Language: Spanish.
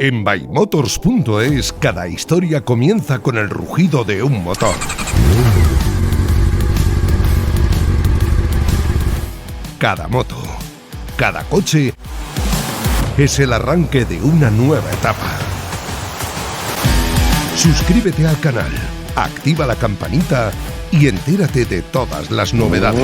En ByMotors.es cada historia comienza con el rugido de un motor. Cada moto, cada coche es el arranque de una nueva etapa. Suscríbete al canal, activa la campanita y entérate de todas las novedades.